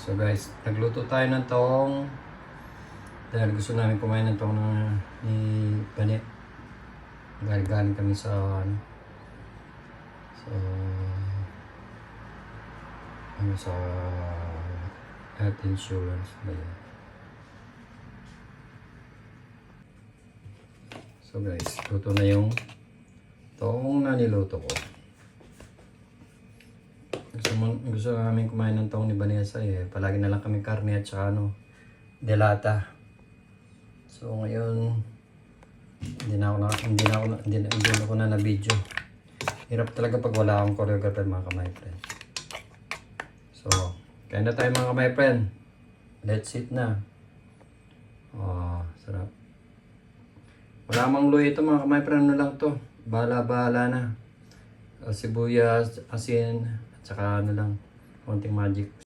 So guys, nagluto tayo ng taong dahil gusto namin kumain ng taong ni Bani. Galing kami sa sa health insurance ba yun? So guys, luto na yung taong na niluto ko. Gusto namin kumain ng taong ni Vanessa palagi na lang kami karne at saka delata. So ngayon hindi na ako na video. Hirap talaga pag wala akong choreographer mga kamay friend. So kain na tayo mga kamay friend. Let's eat na. Sarap. Wala mang luya ito mga kamay friend, ano lang to. Bahala na. Sibuyas, asin, at saka konting magic.